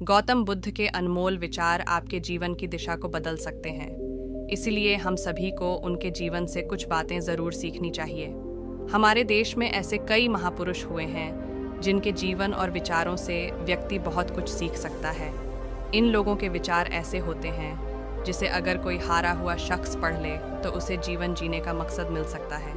गौतम बुद्ध के अनमोल विचार आपके जीवन की दिशा को बदल सकते हैं। इसलिए हम सभी को उनके जीवन से कुछ बातें ज़रूर सीखनी चाहिए। हमारे देश में ऐसे कई महापुरुष हुए हैं जिनके जीवन और विचारों से व्यक्ति बहुत कुछ सीख सकता है। इन लोगों के विचार ऐसे होते हैं जिसे अगर कोई हारा हुआ शख्स पढ़ ले तो उसे जीवन जीने का मकसद मिल सकता है।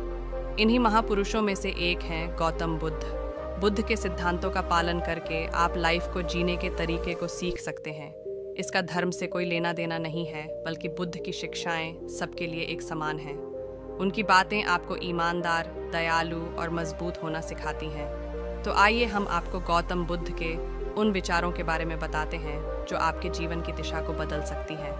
इन्हीं महापुरुषों में से एक हैं गौतम बुद्ध। बुद्ध के सिद्धांतों का पालन करके आप लाइफ को जीने के तरीके को सीख सकते हैं। इसका धर्म से कोई लेना देना नहीं है, बल्कि बुद्ध की शिक्षाएं सबके लिए एक समान हैं। उनकी बातें आपको ईमानदार, दयालु और मजबूत होना सिखाती हैं। तो आइए हम आपको गौतम बुद्ध के उन विचारों के बारे में बताते हैं जो आपके जीवन की दिशा को बदल सकती है।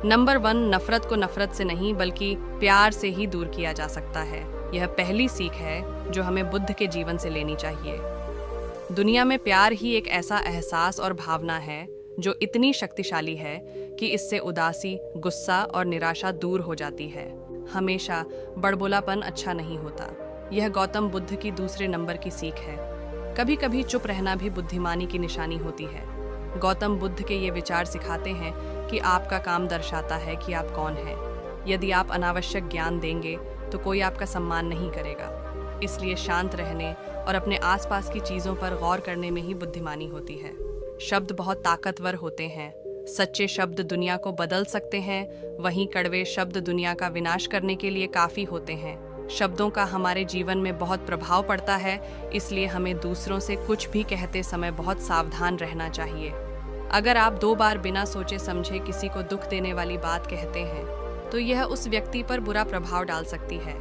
नंबर 1, नफरत को नफरत से नहीं बल्कि प्यार से ही दूर किया जा सकता है। यह पहली सीख है जो हमें बुद्ध के जीवन से लेनी चाहिए। दुनिया में प्यार ही एक ऐसा एहसास और भावना है जो इतनी शक्तिशाली है कि इससे उदासी, गुस्सा और निराशा दूर हो जाती है। हमेशा बड़बोलापन अच्छा नहीं होता। यह गौतम बुद्ध की दूसरे नंबर की सीख है। कभी कभी चुप रहना भी बुद्धिमानी की निशानी होती है। गौतम बुद्ध के ये विचार सिखाते हैं कि आपका काम दर्शाता है कि आप कौन हैं। यदि आप अनावश्यक ज्ञान देंगे तो कोई आपका सम्मान नहीं करेगा। इसलिए शांत रहने और अपने आसपास की चीज़ों पर गौर करने में ही बुद्धिमानी होती है। शब्द बहुत ताकतवर होते हैं। सच्चे शब्द दुनिया को बदल सकते हैं, वहीं कड़वे शब्द दुनिया का विनाश करने के लिए काफ़ी होते हैं। शब्दों का हमारे जीवन में बहुत प्रभाव पड़ता है, इसलिए हमें दूसरों से कुछ भी कहते समय बहुत सावधान रहना चाहिए। अगर आप 2 बार बिना सोचे समझे किसी को दुख देने वाली बात कहते हैं तो यह उस व्यक्ति पर बुरा प्रभाव डाल सकती है।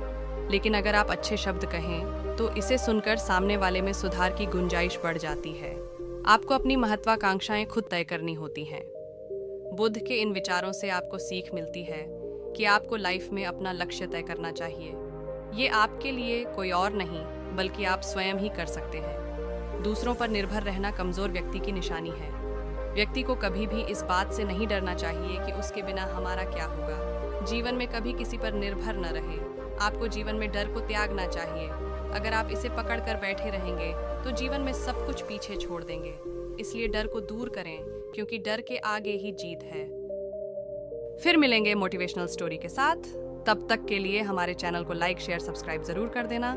लेकिन अगर आप अच्छे शब्द कहें तो इसे सुनकर सामने वाले में सुधार की गुंजाइश बढ़ जाती है। आपको अपनी महत्वाकांक्षाएं खुद तय करनी होती हैं। बुद्ध के इन विचारों से आपको सीख मिलती है कि आपको लाइफ में अपना लक्ष्य तय करना चाहिए। ये आपके लिए कोई और नहीं बल्कि आप स्वयं ही कर सकते हैं। दूसरों पर निर्भर रहना कमज़ोर व्यक्ति की निशानी है। व्यक्ति को कभी भी इस बात से नहीं डरना चाहिए कि उसके बिना हमारा क्या होगा। जीवन में कभी किसी पर निर्भर न रहे। आपको जीवन में डर को त्यागना चाहिए। अगर आप इसे पकड़ कर बैठे रहेंगे तो जीवन में सब कुछ पीछे छोड़ देंगे। इसलिए डर को दूर करें, क्योंकि डर के आगे ही जीत है। फिर मिलेंगे मोटिवेशनल स्टोरी के साथ। तब तक के लिए हमारे चैनल को लाइक, शेयर, सब्सक्राइब जरूर कर देना।